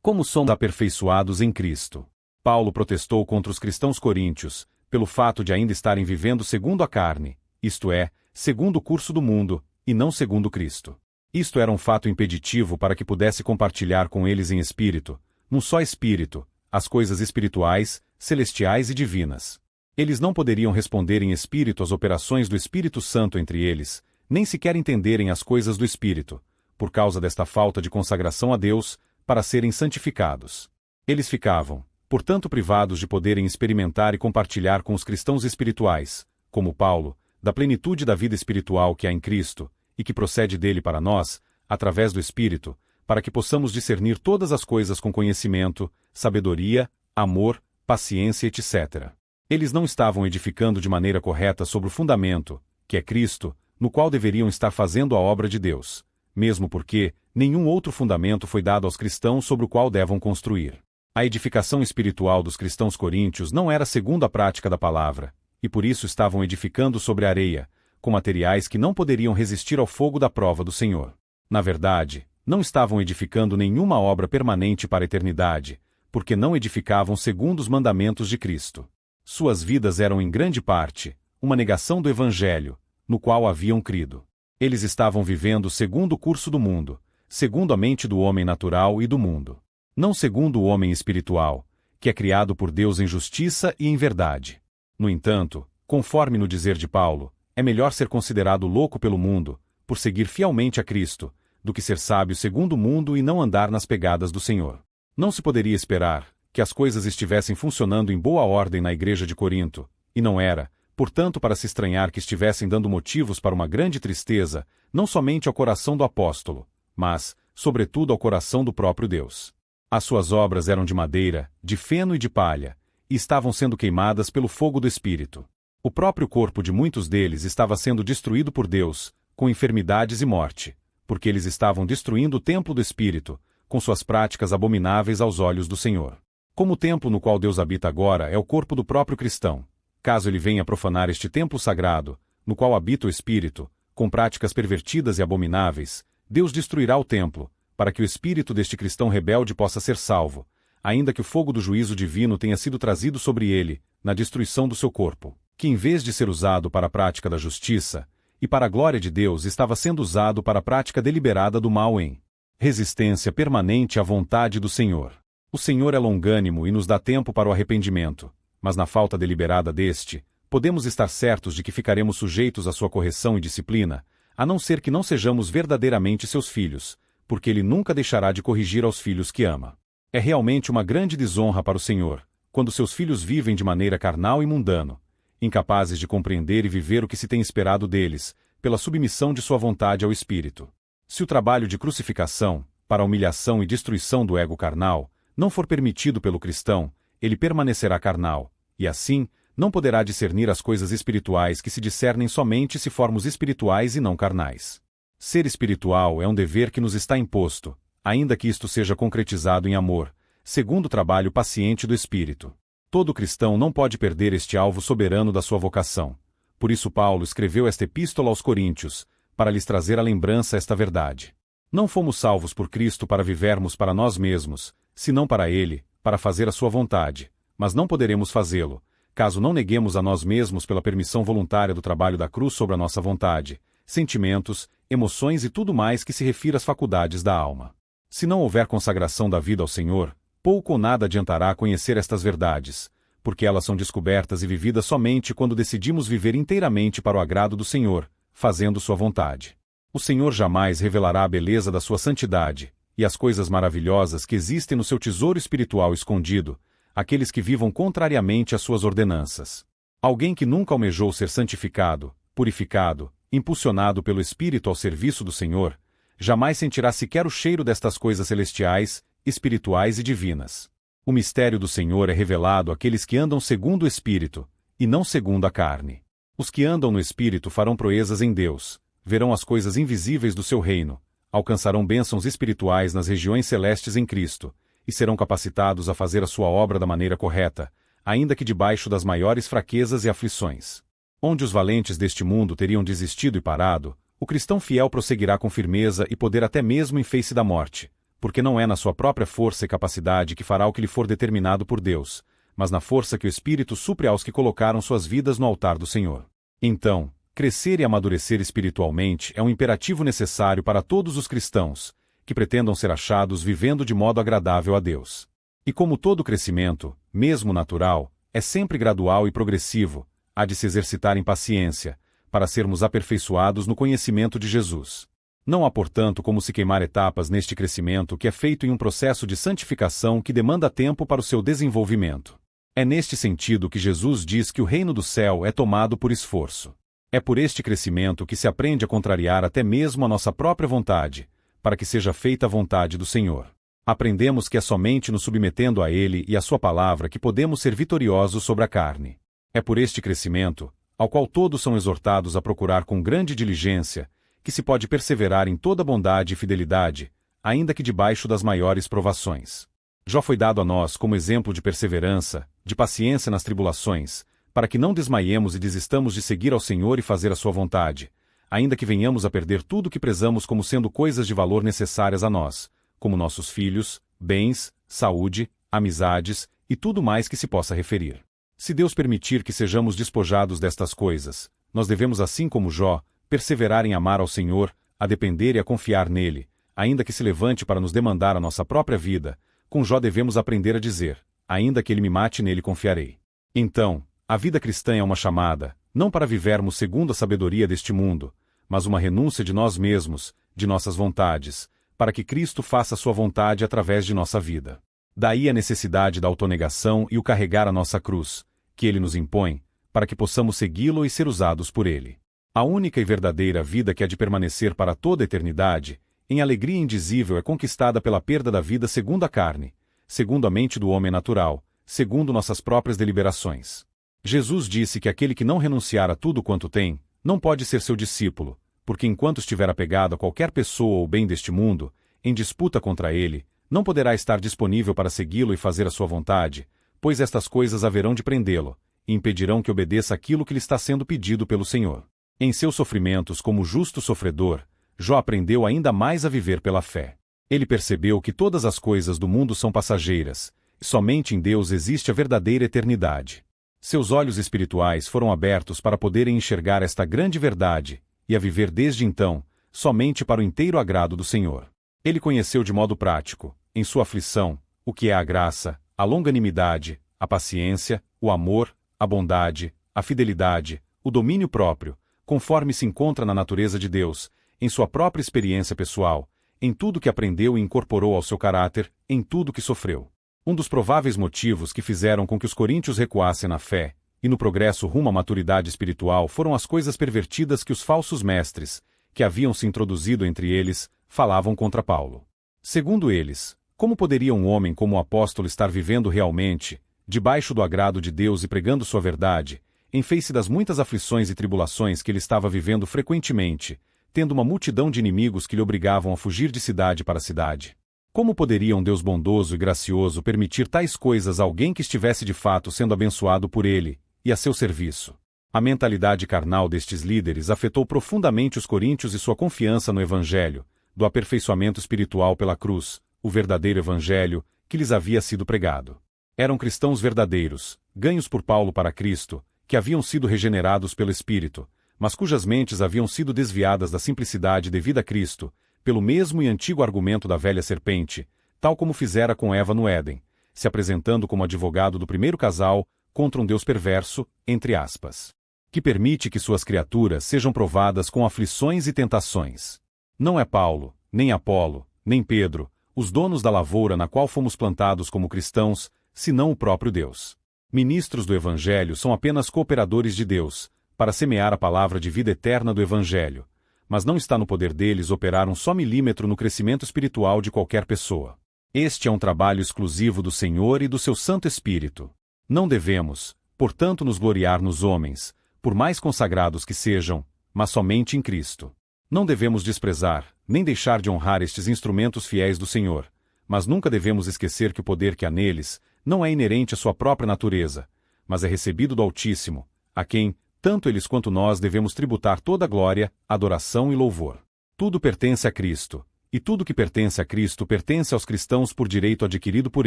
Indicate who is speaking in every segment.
Speaker 1: Como somos aperfeiçoados em Cristo? Paulo protestou contra os cristãos coríntios, pelo fato de ainda estarem vivendo segundo a carne, isto é, segundo o curso do mundo, e não segundo Cristo. Isto era um fato impeditivo para que pudesse compartilhar com eles em espírito, num só espírito, as coisas espirituais, celestiais e divinas. Eles não poderiam responder em espírito às operações do Espírito Santo entre eles, nem sequer entenderem as coisas do Espírito, por causa desta falta de consagração a Deus, para serem santificados. Eles ficavam, portanto, privados de poderem experimentar e compartilhar com os cristãos espirituais, como Paulo, da plenitude da vida espiritual que há em Cristo, e que procede dele para nós, através do Espírito, para que possamos discernir todas as coisas com conhecimento, sabedoria, amor, paciência, etc. Eles não estavam edificando de maneira correta sobre o fundamento, que é Cristo, no qual deveriam estar fazendo a obra de Deus, mesmo porque nenhum outro fundamento foi dado aos cristãos sobre o qual devam construir. A edificação espiritual dos cristãos coríntios não era segundo a prática da palavra, e por isso estavam edificando sobre areia, com materiais que não poderiam resistir ao fogo da prova do Senhor. Na verdade, não estavam edificando nenhuma obra permanente para a eternidade, porque não edificavam segundo os mandamentos de Cristo. Suas vidas eram em grande parte uma negação do Evangelho, no qual haviam crido. Eles estavam vivendo segundo o curso do mundo, segundo a mente do homem natural e do mundo. Não segundo o homem espiritual, que é criado por Deus em justiça e em verdade. No entanto, conforme no dizer de Paulo, é melhor ser considerado louco pelo mundo, por seguir fielmente a Cristo, do que ser sábio segundo o mundo e não andar nas pegadas do Senhor. Não se poderia esperar que as coisas estivessem funcionando em boa ordem na igreja de Corinto, e não era, portanto, para se estranhar que estivessem dando motivos para uma grande tristeza, não somente ao coração do apóstolo, mas, sobretudo, ao coração do próprio Deus. As suas obras eram de madeira, de feno e de palha, e estavam sendo queimadas pelo fogo do Espírito. O próprio corpo de muitos deles estava sendo destruído por Deus, com enfermidades e morte, porque eles estavam destruindo o templo do Espírito, com suas práticas abomináveis aos olhos do Senhor. Como o templo no qual Deus habita agora é o corpo do próprio cristão, caso ele venha profanar este templo sagrado, no qual habita o Espírito, com práticas pervertidas e abomináveis, Deus destruirá o templo, para que o espírito deste cristão rebelde possa ser salvo, ainda que o fogo do juízo divino tenha sido trazido sobre ele, na destruição do seu corpo, que em vez de ser usado para a prática da justiça, e para a glória de Deus estava sendo usado para a prática deliberada do mal em resistência permanente à vontade do Senhor. O Senhor é longânimo e nos dá tempo para o arrependimento, mas na falta deliberada deste, podemos estar certos de que ficaremos sujeitos à sua correção e disciplina, a não ser que não sejamos verdadeiramente seus filhos, porque ele nunca deixará de corrigir aos filhos que ama. É realmente uma grande desonra para o Senhor, quando seus filhos vivem de maneira carnal e mundano, incapazes de compreender e viver o que se tem esperado deles, pela submissão de sua vontade ao Espírito. Se o trabalho de crucificação, para a humilhação e destruição do ego carnal, não for permitido pelo cristão, ele permanecerá carnal, e assim, não poderá discernir as coisas espirituais que se discernem somente se formos espirituais e não carnais. Ser espiritual é um dever que nos está imposto, ainda que isto seja concretizado em amor, segundo o trabalho paciente do Espírito. Todo cristão não pode perder este alvo soberano da sua vocação. Por isso Paulo escreveu esta epístola aos Coríntios, para lhes trazer à lembrança esta verdade. Não fomos salvos por Cristo para vivermos para nós mesmos, senão para Ele, para fazer a sua vontade, mas não poderemos fazê-lo, caso não neguemos a nós mesmos pela permissão voluntária do trabalho da cruz sobre a nossa vontade, sentimentos, emoções e tudo mais que se refira às faculdades da alma. Se não houver consagração da vida ao Senhor, pouco ou nada adiantará conhecer estas verdades, porque elas são descobertas e vividas somente quando decidimos viver inteiramente para o agrado do Senhor, fazendo sua vontade. O Senhor jamais revelará a beleza da sua santidade, e as coisas maravilhosas que existem no seu tesouro espiritual escondido, àqueles que vivam contrariamente às suas ordenanças. Alguém que nunca almejou ser santificado, purificado, impulsionado pelo Espírito ao serviço do Senhor, jamais sentirá sequer o cheiro destas coisas celestiais, espirituais e divinas. O mistério do Senhor é revelado àqueles que andam segundo o Espírito, e não segundo a carne. Os que andam no Espírito farão proezas em Deus, verão as coisas invisíveis do seu reino, alcançarão bênçãos espirituais nas regiões celestes em Cristo, e serão capacitados a fazer a sua obra da maneira correta, ainda que debaixo das maiores fraquezas e aflições. Onde os valentes deste mundo teriam desistido e parado, o cristão fiel prosseguirá com firmeza e poder até mesmo em face da morte, porque não é na sua própria força e capacidade que fará o que lhe for determinado por Deus, mas na força que o Espírito supre aos que colocaram suas vidas no altar do Senhor. Então, crescer e amadurecer espiritualmente é um imperativo necessário para todos os cristãos, que pretendam ser achados vivendo de modo agradável a Deus. E como todo crescimento, mesmo natural, é sempre gradual e progressivo, há de se exercitar em paciência, para sermos aperfeiçoados no conhecimento de Jesus. Não há, portanto, como se queimar etapas neste crescimento que é feito em um processo de santificação que demanda tempo para o seu desenvolvimento. É neste sentido que Jesus diz que o reino do céu é tomado por esforço. É por este crescimento que se aprende a contrariar até mesmo a nossa própria vontade, para que seja feita a vontade do Senhor. Aprendemos que é somente nos submetendo a Ele e à Sua palavra que podemos ser vitoriosos sobre a carne. É por este crescimento, ao qual todos são exortados a procurar com grande diligência, que se pode perseverar em toda bondade e fidelidade, ainda que debaixo das maiores provações. Já foi dado a nós como exemplo de perseverança, de paciência nas tribulações, para que não desmaiemos e desistamos de seguir ao Senhor e fazer a sua vontade, ainda que venhamos a perder tudo o que prezamos como sendo coisas de valor necessárias a nós, como nossos filhos, bens, saúde, amizades e tudo mais que se possa referir. Se Deus permitir que sejamos despojados destas coisas, nós devemos, assim como Jó, perseverar em amar ao Senhor, a depender e a confiar nele, ainda que se levante para nos demandar a nossa própria vida. Com Jó devemos aprender a dizer: ainda que ele me mate, nele confiarei. Então, a vida cristã é uma chamada, não para vivermos segundo a sabedoria deste mundo, mas uma renúncia de nós mesmos, de nossas vontades, para que Cristo faça a sua vontade através de nossa vida. Daí a necessidade da autonegação e o carregar a nossa cruz, que ele nos impõe, para que possamos segui-lo e ser usados por ele. A única e verdadeira vida que há de permanecer para toda a eternidade, em alegria indizível, é conquistada pela perda da vida segundo a carne, segundo a mente do homem natural, segundo nossas próprias deliberações. Jesus disse que aquele que não renunciar a tudo quanto tem, não pode ser seu discípulo, porque enquanto estiver apegado a qualquer pessoa ou bem deste mundo, em disputa contra ele, não poderá estar disponível para segui-lo e fazer a sua vontade, pois estas coisas haverão de prendê-lo, e impedirão que obedeça aquilo que lhe está sendo pedido pelo Senhor. Em seus sofrimentos como justo sofredor, Jó aprendeu ainda mais a viver pela fé. Ele percebeu que todas as coisas do mundo são passageiras, e somente em Deus existe a verdadeira eternidade. Seus olhos espirituais foram abertos para poderem enxergar esta grande verdade, e a viver desde então, somente para o inteiro agrado do Senhor. Ele conheceu de modo prático, em sua aflição, o que é a graça, a longanimidade, a paciência, o amor, a bondade, a fidelidade, o domínio próprio, conforme se encontra na natureza de Deus, em sua própria experiência pessoal, em tudo que aprendeu e incorporou ao seu caráter, em tudo que sofreu. Um dos prováveis motivos que fizeram com que os coríntios recuassem na fé, e no progresso rumo à maturidade espiritual, foram as coisas pervertidas que os falsos mestres, que haviam se introduzido entre eles, falavam contra Paulo. Segundo eles, como poderia um homem como o apóstolo estar vivendo realmente, debaixo do agrado de Deus e pregando sua verdade, em face das muitas aflições e tribulações que ele estava vivendo frequentemente, tendo uma multidão de inimigos que lhe obrigavam a fugir de cidade para cidade? Como poderia um Deus bondoso e gracioso permitir tais coisas a alguém que estivesse de fato sendo abençoado por ele, e a seu serviço? A mentalidade carnal destes líderes afetou profundamente os coríntios e sua confiança no Evangelho, do aperfeiçoamento espiritual pela cruz, o verdadeiro Evangelho, que lhes havia sido pregado. Eram cristãos verdadeiros, ganhos por Paulo para Cristo, que haviam sido regenerados pelo Espírito, mas cujas mentes haviam sido desviadas da simplicidade devida a Cristo, pelo mesmo e antigo argumento da velha serpente, tal como fizera com Eva no Éden, se apresentando como advogado do primeiro casal contra um Deus perverso, entre aspas, que permite que suas criaturas sejam provadas com aflições e tentações. Não é Paulo, nem Apolo, nem Pedro, os donos da lavoura na qual fomos plantados como cristãos, senão o próprio Deus. Ministros do Evangelho são apenas cooperadores de Deus, para semear a palavra de vida eterna do Evangelho, mas não está no poder deles operar um só milímetro no crescimento espiritual de qualquer pessoa. Este é um trabalho exclusivo do Senhor e do seu Santo Espírito. Não devemos, portanto, nos gloriar nos homens, por mais consagrados que sejam, mas somente em Cristo. Não devemos desprezar, nem deixar de honrar estes instrumentos fiéis do Senhor, mas nunca devemos esquecer que o poder que há neles não é inerente à sua própria natureza, mas é recebido do Altíssimo, a quem, tanto eles quanto nós devemos tributar toda a glória, adoração e louvor. Tudo pertence a Cristo, E tudo que pertence a Cristo pertence aos cristãos por direito adquirido por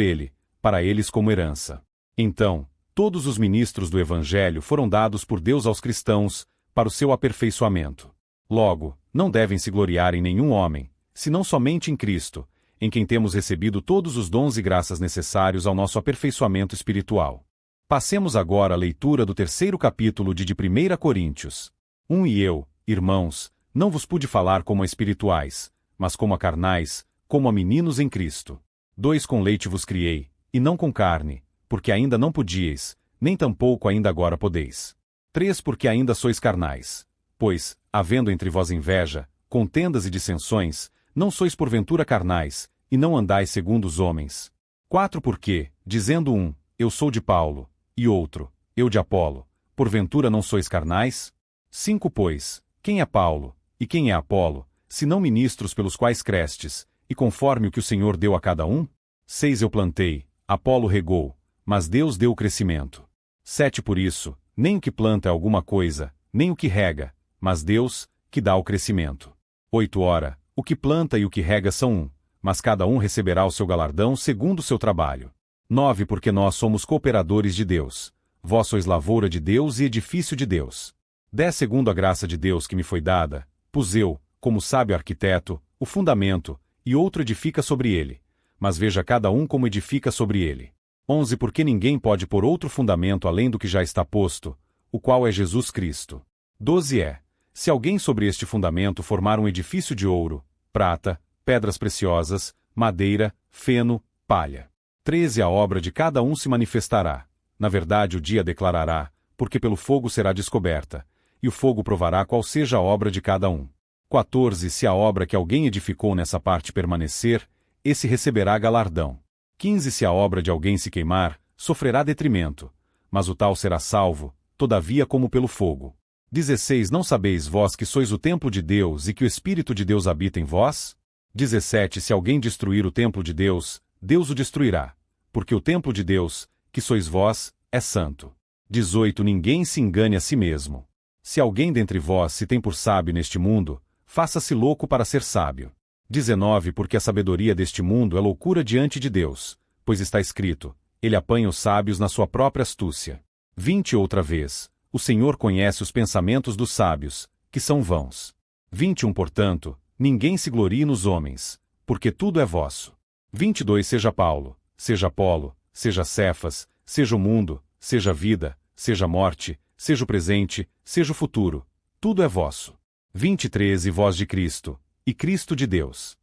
Speaker 1: Ele, para eles como herança. Então, todos os ministros do Evangelho foram dados por Deus aos cristãos, para o seu aperfeiçoamento. Logo, não devem se gloriar em nenhum homem, senão somente em Cristo, em quem temos recebido todos os dons e graças necessários ao nosso aperfeiçoamento espiritual. Passemos agora à leitura do 3º capítulo de 1 Coríntios. E eu, irmãos, não vos pude falar como a espirituais, mas como a carnais, como a meninos em Cristo. 2 Com leite vos criei, e não com carne, porque ainda não podíeis, nem tampouco ainda agora podeis. 3 Porque ainda sois carnais. Pois, havendo entre vós inveja, contendas e dissensões, não sois porventura carnais, e não andais segundo os homens. 4 Porque, dizendo um, eu sou de Paulo, e outro, eu de Apolo, porventura não sois carnais? 5 Pois, quem é Paulo, e quem é Apolo, senão ministros pelos quais crestes, e conforme o que o Senhor deu a cada um? 6 Eu plantei, Apolo regou, mas Deus deu o crescimento. 7 Por isso, nem o que planta é alguma coisa, nem o que rega, mas Deus, que dá o crescimento. 8 Ora, o que planta e o que rega são um, mas cada um receberá o seu galardão segundo o seu trabalho. 9 Porque nós somos cooperadores de Deus. Vós sois lavoura de Deus e edifício de Deus. 10 Segundo a graça de Deus que me foi dada, pus eu, como sábio arquiteto, o fundamento, e outro edifica sobre ele. Mas veja cada um como edifica sobre ele. 11 Porque ninguém pode pôr outro fundamento além do que já está posto, o qual é Jesus Cristo. 12 Se alguém sobre este fundamento formar um edifício de ouro, prata, pedras preciosas, madeira, feno, palha. 13 A obra de cada um se manifestará. Na verdade o dia declarará, porque pelo fogo será descoberta, e o fogo provará qual seja a obra de cada um. 14 Se a obra que alguém edificou nessa parte permanecer, esse receberá galardão. 15 Se a obra de alguém se queimar, sofrerá detrimento, mas o tal será salvo, todavia como pelo fogo. 16 Não sabeis vós que sois o templo de Deus e que o Espírito de Deus habita em vós? 17 Se alguém destruir o templo de Deus, Deus o destruirá, porque o templo de Deus, que sois vós, é santo. 18 Ninguém se engane a si mesmo. Se alguém dentre vós se tem por sábio neste mundo, faça-se louco para ser sábio. 19 Porque a sabedoria deste mundo é loucura diante de Deus, pois está escrito, ele apanha os sábios na sua própria astúcia. 20 Outra vez, o Senhor conhece os pensamentos dos sábios, que são vãos. 21 Portanto, ninguém se glorie nos homens, porque tudo é vosso. 22 Seja Paulo, seja Apolo, seja Cefas, seja o mundo, seja a vida, seja a morte, seja o presente, seja o futuro, tudo é vosso. 23 E vós de Cristo, e Cristo de Deus.